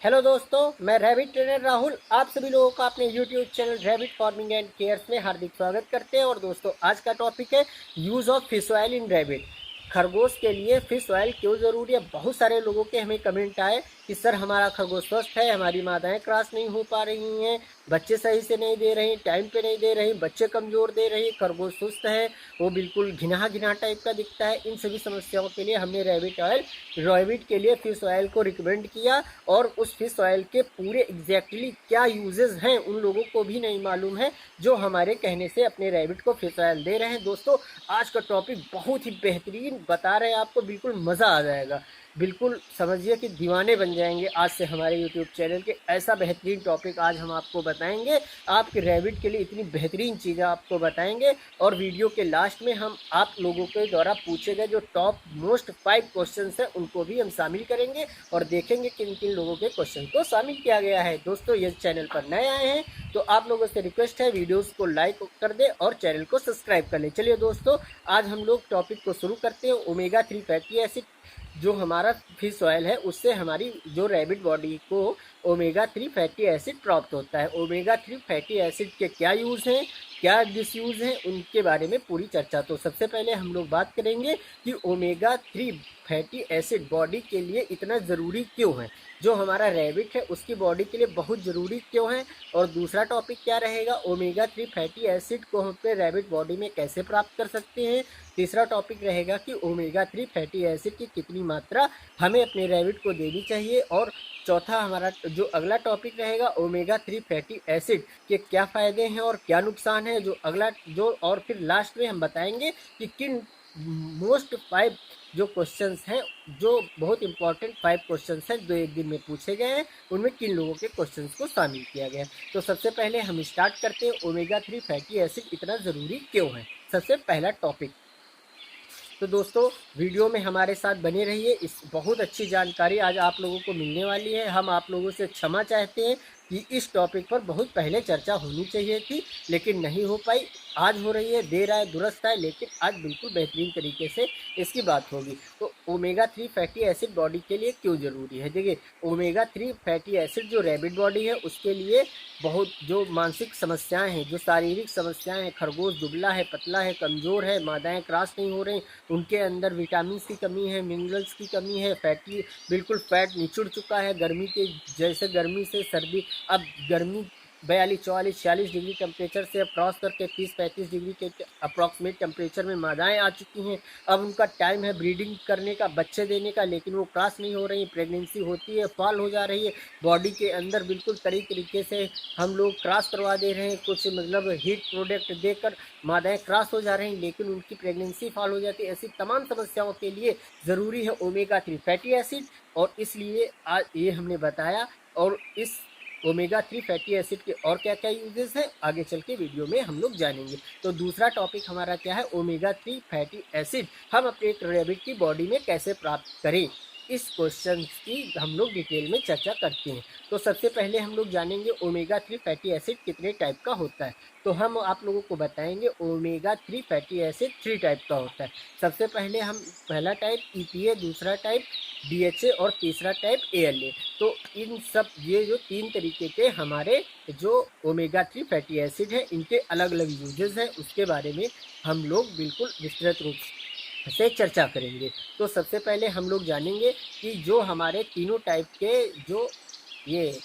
Hello दोस्तों, मैं rabbit trainer Rahul आप सभी लोगों का अपने YouTube channel rabbit farming and cares में हार्दिक स्वागत करते हैं। और दोस्तों, आज का टॉपिक है use of fish oil in rabbit. खरगोश के लिए फिश ऑयल क्यों ज़रूरी है। बहुत सारे लोगों के हमें कमेंट आए कि सर हमारा खरगोश स्वस्थ है, हमारी मादाएं क्रॉस नहीं हो पा रही हैं, बच्चे सही से नहीं दे रही, टाइम पे नहीं दे रही, बच्चे कमज़ोर दे रही, खरगोश सुस्त है, वो बिल्कुल घिना घिना टाइप का दिखता है। इन सभी समस्याओं के लिए हमने रैबिट के लिए फिश ऑयल को रिकमेंड किया। और उस फिश ऑयल के पूरे एग्जैक्टली क्या यूजेस हैं उन लोगों को भी नहीं मालूम है, जो हमारे कहने से अपने रैबिट को फिश ऑयल दे रहे हैं। दोस्तों, आज का टॉपिक बहुत ही बेहतरीन बता रहे हैं, आपको बिल्कुल मज़ा आ जाएगा। बिल्कुल समझिए कि दीवाने बन जाएंगे आज से हमारे यूट्यूब चैनल के। ऐसा बेहतरीन टॉपिक आज हम आपको बताएंगे, आपके रैबिट के लिए इतनी बेहतरीन चीज़ें आपको बताएंगे। और वीडियो के लास्ट में हम आप लोगों के द्वारा पूछे गए जो टॉप मोस्ट 5 क्वेश्चन हैं उनको भी हम शामिल करेंगे और देखेंगे किन किन लोगों के क्वेश्चन को शामिल किया गया है। दोस्तों, ये चैनल पर नए आए हैं तो आप लोगों से रिक्वेस्ट है, वीडियोस को लाइक कर दे और चैनल को सब्सक्राइब कर ले। चलिए दोस्तों, आज हम लोग टॉपिक को शुरू करते हैं। ओमेगा 3 फैटी एसिड जो हमारा फिश ऑयल है, उससे हमारी जो रैबिट बॉडी को ओमेगा 3 फैटी एसिड प्राप्त होता है। ओमेगा 3 फैटी एसिड के क्या यूज़ हैं, क्या डिसयूज़ हैं, उनके बारे में पूरी चर्चा। तो सबसे पहले हम लोग बात करेंगे कि ओमेगा 3 फैटी एसिड बॉडी के लिए इतना ज़रूरी क्यों है, जो हमारा रैबिट है उसकी बॉडी के लिए बहुत ज़रूरी क्यों है। और दूसरा टॉपिक क्या रहेगा, ओमेगा 3 फैटी एसिड को हम अपने रैबिट बॉडी में कैसे प्राप्त कर सकते हैं। तीसरा टॉपिक रहेगा कि ओमेगा 3 फैटी एसिड की कितनी मात्रा हमें अपने रैबिट को देनी चाहिए। और चौथा हमारा जो अगला टॉपिक रहेगा, ओमेगा 3 फैटी एसिड के क्या फ़ायदे हैं और क्या नुकसान है, और फिर लास्ट में हम बताएंगे कि किन मोस्ट 5 जो क्वेश्चंस हैं, जो बहुत इंपॉर्टेंट 5 क्वेश्चंस हैं जो एक दिन में पूछे गए हैं, उनमें किन लोगों के क्वेश्चंस को शामिल किया गया है। तो सबसे पहले हम स्टार्ट करते हैं, ओमेगा 3 फैटी एसिड इतना ज़रूरी क्यों है। सबसे पहला टॉपिक, तो दोस्तों वीडियो में हमारे साथ बने रहिए। इस बहुत अच्छी जानकारी आज आप लोगों को मिलने वाली है। हम आप लोगों से क्षमा चाहते हैं कि इस टॉपिक पर बहुत पहले चर्चा होनी चाहिए थी, लेकिन नहीं हो पाई। आज हो रही है, देर आए दुरुस्त आए, लेकिन आज बिल्कुल बेहतरीन तरीके से इसकी बात होगी। तो ओमेगा 3 फैटी एसिड बॉडी के लिए क्यों ज़रूरी है। देखिए, ओमेगा 3 फैटी एसिड जो रैबिट बॉडी है उसके लिए बहुत जो मानसिक समस्याएं हैं, जो शारीरिक समस्याएं हैं, खरगोश दुबला है, पतला है, कमज़ोर है, मादाएं क्रॉस नहीं हो रही, उनके अंदर विटामिन की कमी है, मिनरल्स की कमी है, फैटी बिल्कुल फैट निचुड़ चुका है, गर्मी के जैसे गर्मी से सर्दी, अब गर्मी 42, 44, 46 डिग्री टेम्परेचर से अब क्रॉस करके 30-35 डिग्री के अप्रॉक्सीमेट टेम्परेचर में मादाएं आ चुकी हैं। अब उनका टाइम है ब्रीडिंग करने का, बच्चे देने का, लेकिन वो क्रॉस नहीं हो रही, प्रेगनेंसी होती है, फॉल हो जा रही है बॉडी के अंदर। बिल्कुल तरीके से हम लोग क्रॉस करवा दे रहे हैं, कुछ मतलब हीट प्रोडक्ट देकर मादाएं क्रॉस हो जा रही हैं, लेकिन उनकी प्रेगनेंसी फॉल हो जाती है। ऐसी तमाम समस्याओं के लिए ज़रूरी है ओमेगा 3 फैटी एसिड, और इसलिए आज ये हमने बताया। और इस ओमेगा 3 फैटी एसिड के और क्या क्या यूजेस हैं आगे चल के वीडियो में हम लोग जानेंगे। तो दूसरा टॉपिक हमारा क्या है, ओमेगा 3 फैटी एसिड हम अपने एक रैबिट की बॉडी में कैसे प्राप्त करें। इस क्वेश्चन की हम लोग डिटेल में चर्चा करते हैं। तो सबसे पहले हम लोग जानेंगे ओमेगा 3 फैटी एसिड कितने टाइप का होता है। तो हम आप लोगों को बताएंगे ओमेगा 3 फैटी एसिड 3 टाइप का होता है। सबसे पहले हम पहला टाइप EPA, दूसरा टाइप DHA और तीसरा टाइप ALA। तो इन सब ये जो 3 तरीके के हमारे जो ओमेगा 3 फैटी एसिड है, इनके अलग अलग यूजेस हैं, उसके बारे में हम लोग बिल्कुल विस्तृत रूप से चर्चा करेंगे। तो सबसे पहले हम लोग जानेंगे कि जो हमारे तीनों टाइप के जो ये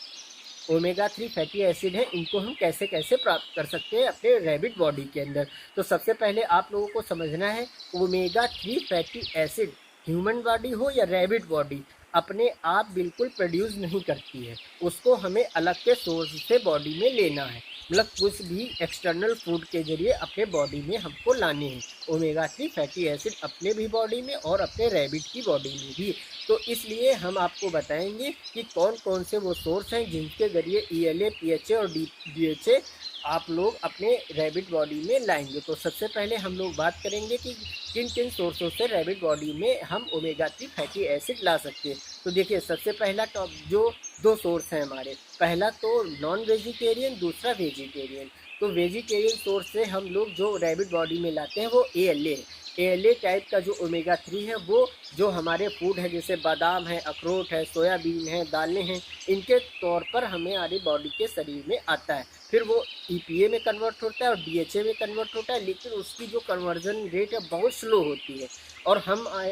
ओमेगा 3 फैटी एसिड है, इनको हम कैसे कैसे प्राप्त कर सकते हैं अपने रैबिट बॉडी के अंदर। तो सबसे पहले आप लोगों को समझना है, omega 3 fatty acid human body हो या रैबिट बॉडी अपने आप बिल्कुल प्रोड्यूस नहीं करती है, उसको हमें अलग के सोर्स से बॉडी में लेना है। मतलब कुछ भी एक्सटर्नल फूड के जरिए अपने बॉडी में हमको लाने हैं ओमेगा 3 फैटी एसिड, अपने भी बॉडी में और अपने रैबिट की बॉडी में भी। तो इसलिए हम आपको बताएंगे कि कौन कौन से वो सोर्स हैं जिनके जरिए ELA, PHA और DHA आप लोग अपने रैबिट बॉडी में लाएंगे। तो सबसे पहले हम लोग बात करेंगे कि किन किन सोर्सों से रैबिट बॉडी में हम ओमेगा 3 फैटी एसिड ला सकते हैं। तो देखिए, सबसे पहला जो 2 सोर्स हैं हमारे, पहला तो नॉन वेजिटेरियन, दूसरा वेजिटेरियन। तो वेजिटेरियन सोर्स से हम लोग जो रैबिट बॉडी में लाते हैं वो ALA है। ALA टाइप का जो ओमेगा 3 है वो जो हमारे फूड है जैसे बादाम है, अखरोट है, सोयाबीन है, दालें हैं, इनके तौर पर हमारी बॉडी के शरीर में आता है। फिर वो EPA में कन्वर्ट होता है और DHA में कन्वर्ट होता है, लेकिन उसकी जो कन्वर्जन रेट है बहुत स्लो होती है। और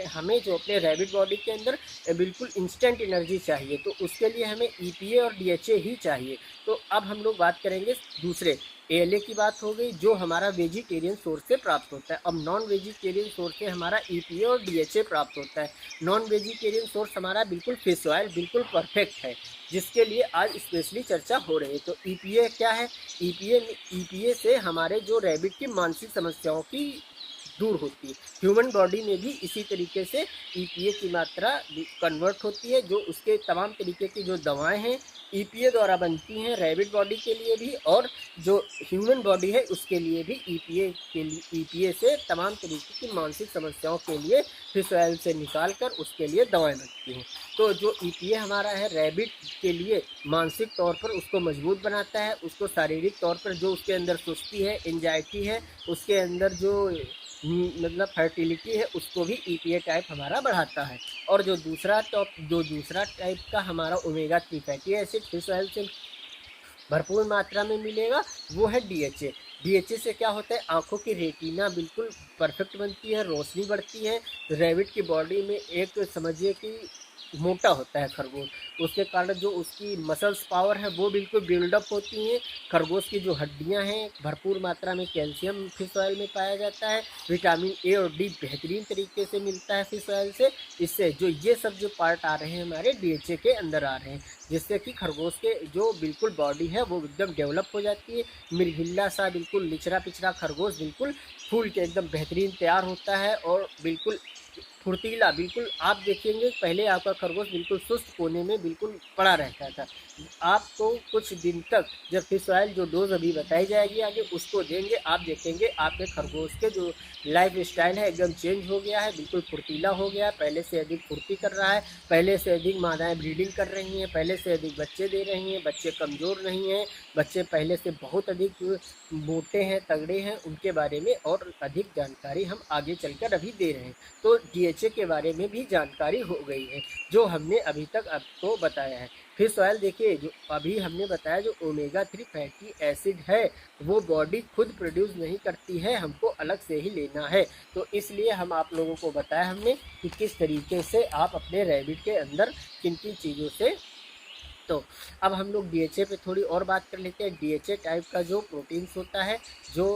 हमें जो अपने रैबिट बॉडी के अंदर बिल्कुल इंस्टेंट एनर्जी चाहिए, तो उसके लिए हमें EPA और DHA ही चाहिए। तो अब हम लोग बात करेंगे दूसरे ALA की बात हो गई जो हमारा वेजिटेरियन सोर्स से प्राप्त होता है। अब नॉन वेजिटेरियन सोर्स से हमारा EPA और DHA प्राप्त होता है। नॉन वेजिटेरियन सोर्स हमारा बिल्कुल फिश ऑयल बिल्कुल परफेक्ट है, जिसके लिए आज स्पेशली चर्चा हो रही है। तो EPA क्या है? EPA से हमारे जो रैबिट की मानसिक समस्याओं की दूर होती है। ह्यूमन बॉडी में भी इसी तरीके से EPA की मात्रा कन्वर्ट होती है, जो उसके तमाम तरीके की जो दवाएं हैं EPA द्वारा बनती हैं रैबिट बॉडी के लिए भी, और जो ह्यूमन बॉडी है उसके लिए भी EPA से तमाम तरीके की मानसिक समस्याओं के लिए फिश ऑयल से निकाल कर उसके लिए दवाएं बनती हैं। तो जो EPA हमारा है रैबिट के लिए मानसिक तौर पर उसको मजबूत बनाता है, उसको शारीरिक तौर पर जो उसके अंदर सुस्ती है, एंजाइटी है, उसके अंदर जो मतलब फर्टिलिटी है उसको भी EPA टाइप हमारा बढ़ाता है। और जो दूसरा टाइप का हमारा omega 3 fatty acid fish oil से भरपूर मात्रा में मिलेगा वो है DHA। DHA से क्या होता है? आँखों की रेटिना बिल्कुल परफेक्ट बनती है, रोशनी बढ़ती है। रैबिट की बॉडी में एक समझिए कि मोटा होता है खरगोश, उसके कारण जो उसकी मसल्स पावर है वो बिल्कुल बिल्डअप होती हैं। खरगोश की जो हड्डियां हैं भरपूर मात्रा में कैल्शियम फिश ऑयल में पाया जाता है। विटामिन A और D बेहतरीन तरीके से मिलता है फिश ऑयल से। इससे जो ये सब जो पार्ट आ रहे हैं हमारे DHA के अंदर आ रहे हैं, जिससे कि खरगोश के जो बिल्कुल बॉडी है वो एकदम डेवलप हो जाती है। मिर्गिल्ला सा बिल्कुल लिचरा पिचरा खरगोश बिल्कुल फूल के एकदम बेहतरीन तैयार होता है और बिल्कुल फुर्तीला। बिल्कुल आप देखेंगे पहले आपका खरगोश बिल्कुल सुस्त कोने में बिल्कुल पड़ा रहता था। आपको कुछ दिन तक जब फिश ऑयल जो डोज अभी बताई जाएगी आगे उसको देंगे, आप देखेंगे आपके खरगोश के जो लाइफ स्टाइल है एकदम चेंज हो गया है, बिल्कुल फुर्तीला हो गया है, पहले से अधिक फुर्ती कर रहा है, पहले से अधिक मादाएँ ब्रीडिंग कर रही हैं, पहले से अधिक बच्चे दे रही हैं, बच्चे कमज़ोर नहीं हैं, बच्चे पहले से बहुत अधिक मोटे हैं, तगड़े हैं। उनके बारे में और अधिक जानकारी हम आगे चलकर अभी दे रहे हैं। तो DHA के बारे में भी जानकारी हो गई है जो हमने अभी तक आपको बताया है। फिश ऑयल देखिए जो अभी हमने बताया जो ओमेगा 3 फैटी एसिड है वो बॉडी खुद प्रोड्यूस नहीं करती है, हमको अलग से ही लेना है। तो इसलिए हम आप लोगों को बताया हमने कि किस तरीके से आप अपने रैबिट के अंदर किन किन चीज़ों से। तो अब हम लोग DHA पे थोड़ी और बात कर लेते हैं। DHA टाइप का जो प्रोटीन्स होता है, जो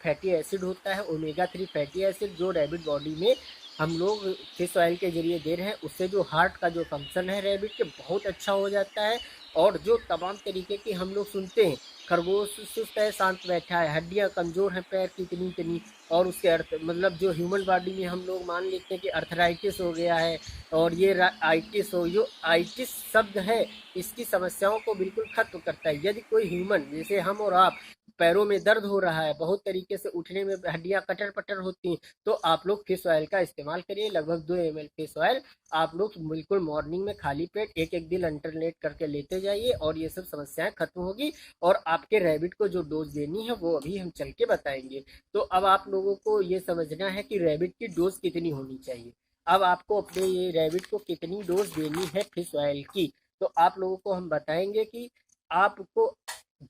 फैटी एसिड होता है, ओमेगा 3 फैटी एसिड जो रैबिट बॉडी में हम लोग फिश ऑयल के ज़रिए दे रहे हैं, उससे जो हार्ट का जो फंक्शन है रैबिट के बहुत अच्छा हो जाता है। और जो तमाम तरीके की हम लोग सुनते हैं खरगोश सुस्त है, शांत बैठा है, हड्डियाँ कमज़ोर हैं पैर की इतनी इतनी, और उसके मतलब जो ह्यूमन बॉडी में हम लोग मान लेते हैं कि अर्थराइटिस हो गया है और ये आइटिस हो, जो आइटिस शब्द है इसकी समस्याओं को बिल्कुल खत्म करता है। यदि कोई ह्यूमन जैसे हम और आप पैरों में दर्द हो रहा है, बहुत तरीके से उठने में हड्डियां कटर पटर होती हैं, तो आप लोग फिश ऑयल का इस्तेमाल करिए। लगभग 2 ml फिश ऑयल आप लोग बिल्कुल मॉर्निंग में खाली पेट एक एक दिन अल्टरनेट करके लेते जाइए और ये सब समस्याएं खत्म होगी। और आपके रैबिट को जो डोज देनी है वो अभी हम चल के बताएंगे। तो अब आप लोगों को ये समझना है कि रैबिट की डोज कितनी होनी चाहिए। अब आपको अपने ये रैबिट को कितनी डोज देनी है फिश ऑयल की, तो आप लोगों को हम बताएंगे कि आपको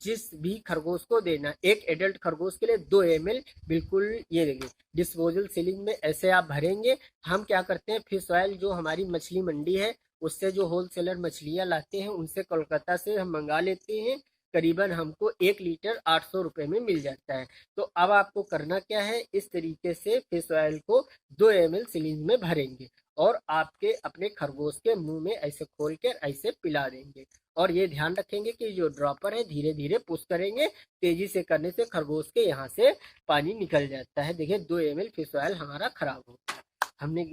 जिस भी खरगोश को देना, एक एडल्ट खरगोश के लिए 2 ml बिल्कुल ये देंगे डिस्पोजल सिलिंज में ऐसे आप भरेंगे। हम क्या करते हैं फिश ऑयल जो हमारी मछली मंडी है उससे जो होलसेलर मछलियाँ लाते हैं उनसे कोलकाता से हम मंगा लेते हैं। करीबन हमको 1 लीटर 800 रुपये में मिल जाता है। तो अब आपको करना क्या है, इस तरीके से फिश ऑयल को 2 ml सिलिंज में भरेंगे और आपके अपने खरगोश के मुंह में ऐसे खोल कर ऐसे पिला देंगे। और ये ध्यान रखेंगे कि जो ड्रॉपर है धीरे धीरे पुश करेंगे, तेजी से करने से खरगोश के यहाँ से पानी निकल जाता है। देखिए 2 ml फिश ऑयल हमारा खराब हो गया, हमने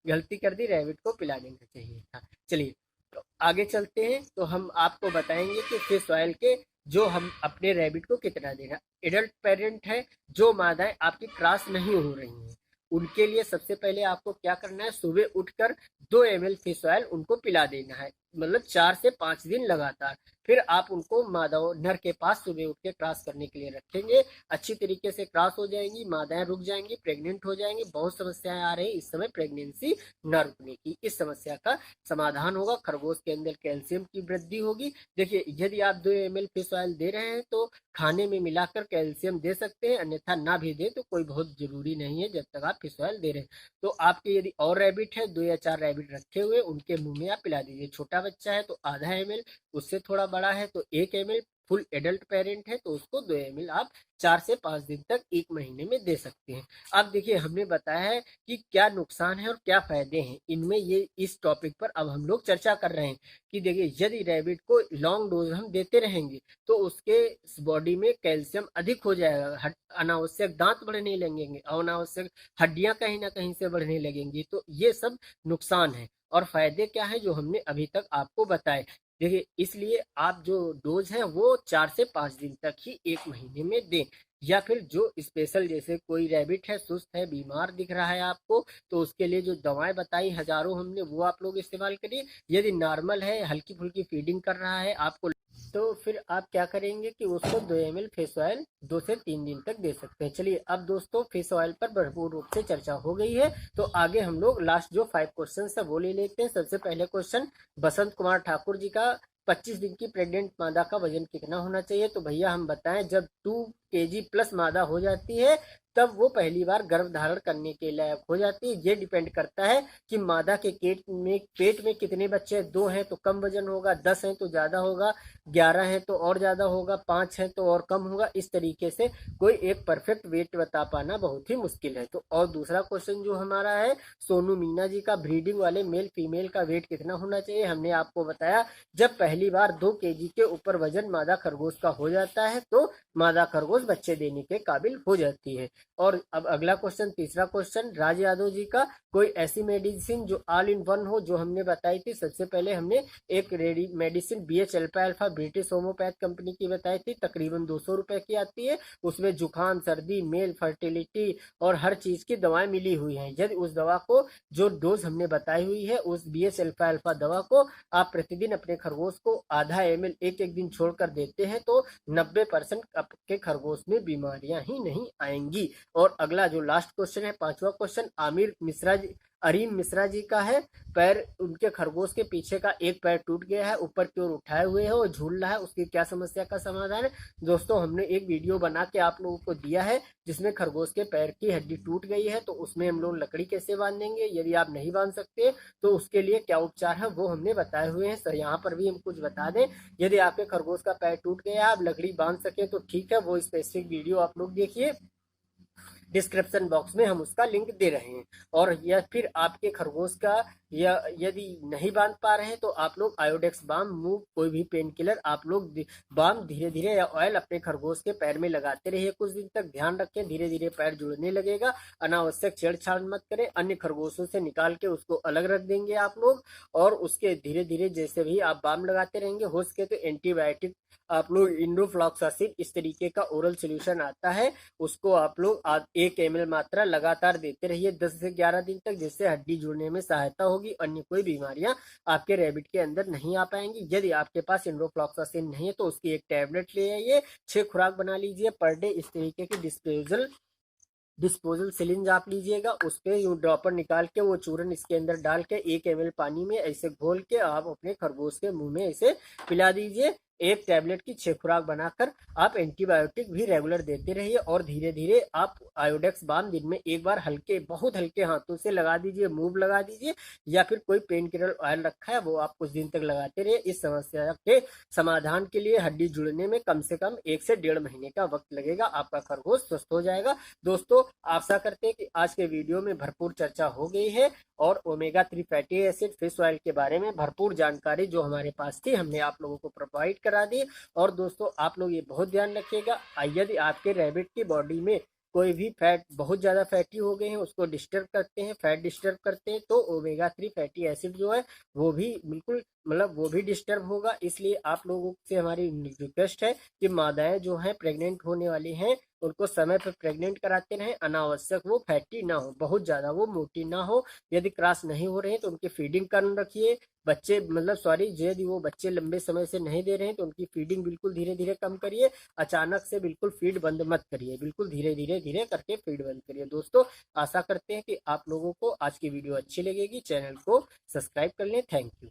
गलती कर दी, रैबिट को पिला देना चाहिए था। चलिए तो आगे चलते हैं। तो हम आपको बताएंगे कि फिश ऑयल के जो हम अपने रैबिट को कितना देना। एडल्ट पेरेंट है, जो मादाएं आपकी क्रॉस नहीं हो रही हैं, उनके लिए सबसे पहले आपको क्या करना है, सुबह उठकर 2 ml फिश ऑयल उनको पिला देना है। मतलब 4 से 5 दिन लगातार। फिर आप उनको मादाओं नर के पास सुबह उठ के क्रॉस करने के लिए रखेंगे। अच्छी तरीके से क्रॉस हो जाएंगी, मादाएं रुक जाएंगी, प्रेग्नेंट हो जाएंगी। बहुत समस्याएं आ रही है इस समय प्रेगनेंसी न रुकने की। इस समस्या का समाधान होगा, खरगोश के अंदर कैल्शियम की वृद्धि होगी। देखिए, यदि आप 2 ml फिश ऑयल दे रहे हैं तो खाने में मिलाकर कैल्शियम दे सकते हैं, अन्यथा ना भी दे तो कोई बहुत जरूरी नहीं है जब तक आप फिश ऑयल दे रहे हैं। तो आपके यदि और रैबिट है, 2 या 4 रैबिट रखे हुए, उनके मुंह में आप पिला दीजिए। छोटा बच्चा है तो ½ ml, उससे थोड़ा बड़ा है तो 1 ml, फुल एडल्ट पेरेंट है तो उसको 2 ml आप 4 से 5 दिन तक 1 महीने में दे सकते हैं। अब देखिए, हमने बताया है कि क्या नुकसान है और क्या फायदे हैं इनमें, ये इस टॉपिक पर अब हम लोग चर्चा कर रहे हैं कि देखिए, यदि रैबिट को लॉन्ग डोज हम देते रहेंगे तो उसके बॉडी में कैल्शियम अधिक हो जाएगा, अनावश्यक दांत बढ़ने लगेंगे, अनावश्यक हड्डियां कहीं ना कहीं से बढ़ने लगेंगी। तो ये सब नुकसान है। और फायदे क्या है जो हमने अभी तक आपको बताए। देखिए, इसलिए आप जो डोज है वो 4 से 5 दिन तक ही 1 महीने में दें। या फिर जो स्पेशल, जैसे कोई रैबिट है, सुस्त है, बीमार दिख रहा है आपको, तो उसके लिए जो दवाएं बताई हजारों हमने, वो आप लोग इस्तेमाल करिए। यदि नॉर्मल है, हल्की फुल्की फीडिंग कर रहा है आपको, तो फिर आप क्या करेंगे कि उसको 2 ml फिश ऑयल 2 से 3 दिन तक दे सकते हैं। चलिए, अब दोस्तों फिश ऑयल पर भरपूर रूप से चर्चा हो गई है, तो आगे हम लोग लास्ट जो 5 क्वेश्चन है वो ले लेते हैं। सबसे पहले क्वेश्चन बसंत कुमार ठाकुर जी का, 25 दिन की प्रेग्नेंट मादा का वजन कितना होना चाहिए? तो भैया हम बताएं, जब 2 kg प्लस मादा हो जाती है तब वो पहली बार गर्भ धारण करने के लायक हो जाती है। ये डिपेंड करता है कि मादा के पेट में कितने बच्चे, 2 हैं तो कम वजन होगा, 10 हैं तो ज्यादा होगा, 11 हैं तो और ज्यादा होगा, 5 हैं तो और कम होगा। इस तरीके से कोई एक परफेक्ट वेट बता पाना बहुत ही मुश्किल है। तो और दूसरा क्वेश्चन जो हमारा है सोनू मीना जी का, ब्रीडिंग वाले मेल फीमेल का वेट कितना होना चाहिए? हमने आपको बताया, जब पहली बार 2 kg के ऊपर वजन मादा खरगोश का हो जाता है तो मादा खरगोश बच्चे देने के काबिल हो जाती है। और अब अगला क्वेश्चन, तीसरा क्वेश्चन राज यादव जी का, कोई ऐसी मेडिसिन जो ऑल इन वन हो जो हमने बताई थी। सबसे पहले हमने एक ready medicine BH alpha alpha British homeopath company की बताई थी, तकरीबन 200 रुपए की आती है। उसमें जुकाम, सर्दी, मेल फर्टिलिटी और हर चीज की दवाएं मिली हुई हैं। यदि उस दवा को, जो डोज हमने बताई हुई है, उस BH अल्फा अल्फा दवा को आप प्रतिदिन अपने खरगोश को ½ ml एक एक दिन छोड़कर देते हैं तो 90% आपके खरगोश में बीमारियां ही नहीं आएंगी। और अगला जो लास्ट क्वेश्चन है, पांचवा क्वेश्चन, अरीन मिश्रा जी का है, पैर, उनके खरगोश के पीछे का एक पैर टूट गया है, ऊपर की ओर उठाए हुए है और झूल रहा है, उसकी क्या समस्या का समाधान है? दोस्तों, हमने एक वीडियो बना के आप लोगों को दिया है जिसमें खरगोश के पैर की हड्डी टूट गई है, तो उसमें हम लोग लकड़ी कैसे बांधेंगे, यदि आप नहीं बांध सकते तो उसके लिए क्या उपचार है वो हमने बताए हुए हैं। सर, यहाँ पर भी हम कुछ बता दें, यदि आपके खरगोश का पैर टूट गया है, आप लकड़ी बांध सके तो ठीक है, वो स्पेसिफिक वीडियो आप लोग देखिए, डिस्क्रिप्शन बॉक्स में हम उसका लिंक दे रहे हैं। और या फिर आपके खरगोश का, या यदि नहीं बांध पा रहे हैं तो आप लोग आयोडेक्स बाम, मूव, कोई भी पेन किलर आप लोग बाम धीरे धीरे या ऑयल अपने खरगोश के पैर में लगाते रहिए। कुछ दिन तक ध्यान रखें, धीरे धीरे पैर जुड़ने लगेगा। अनावश्यक छेड़छाड़ मत करें, अन्य खरगोशों से निकाल के उसको अलग रख देंगे आप लोग। और उसके धीरे धीरे जैसे भी आप बाम लगाते रहेंगे, हो सके तो एंटीबायोटिक आप लोग इंडोफ्लॉक्सासिन, इस तरीके का ओरल सोल्यूशन आता है, उसको आप लोग 1 ml मात्रा लगातार देते रहिए 10 से 11 दिन तक, जिससे हड्डी जुड़ने में सहायता होगी। अन्य कोई बीमारियां आपके रैबिट के अंदर नहीं आ पाएंगी। यदि आपके पास इंडोफ्लॉक्सासिन नहीं है तो उसकी एक टैबलेट ले आइए, 6 खुराक बना लीजिए पर डे। इस तरीके की डिस्पोजल सिलिंज आप लीजिएगा, उस पर यूं ड्रॉपर निकाल के वो चूरन इसके अंदर डाल के 1 ml पानी में ऐसे घोल के आप अपने खरगोश के मुंह में ऐसे पिला दीजिए। एक टैबलेट की 6 खुराक बनाकर आप एंटीबायोटिक भी रेगुलर देते रहिए। और धीरे धीरे आप आयोडेक्स बाम दिन में एक बार हल्के, बहुत हल्के हाथों से लगा दीजिए, मूव लगा दीजिए, या फिर कोई पेन किलर ऑयल रखा है वो आप कुछ दिन तक लगाते रहिए। इस समस्या के समाधान के लिए हड्डी जुड़ने में कम से कम 1 से 1.5 महीने का वक्त लगेगा, आपका खरगोश स्वस्थ हो जाएगा। दोस्तों, आशा करते हैं कि आज के वीडियो में भरपूर चर्चा हो गई है और omega 3 fatty acid fish oil के बारे में भरपूर जानकारी जो हमारे पास थी हमने आप लोगों को प्रोवाइड करा दी। और दोस्तों, आप लोग ये बहुत ध्यान रखिएगा, यदि आपके रैबिट की बॉडी में कोई भी फैट बहुत ज्यादा फैटी हो गए हैं, उसको डिस्टर्ब करते हैं, फैट डिस्टर्ब करते हैं, तो ओमेगा 3 फैटी एसिड जो है वो भी बिल्कुल, मतलब वो भी डिस्टर्ब होगा। इसलिए आप लोगों से हमारी रिक्वेस्ट है कि मादाएं जो हैं प्रेग्नेंट होने वाली हैं उनको समय पर प्रेग्नेंट कराते रहें, अनावश्यक वो फैटी ना हो, बहुत ज़्यादा वो मोटी ना हो। यदि क्रॉस नहीं हो रहे हैं तो उनकी फीडिंग कम रखिए। बच्चे मतलब सॉरी, यदि वो बच्चे लंबे समय से नहीं दे रहे हैं तो उनकी फीडिंग बिल्कुल धीरे धीरे कम करिए। अचानक से बिल्कुल फीड बंद मत करिए, बिल्कुल धीरे धीरे धीरे करके फीड बंद करिए। दोस्तों, आशा करते हैं कि आप लोगों को आज की वीडियो अच्छी लगेगी। चैनल को सब्सक्राइब कर लें। Thank you.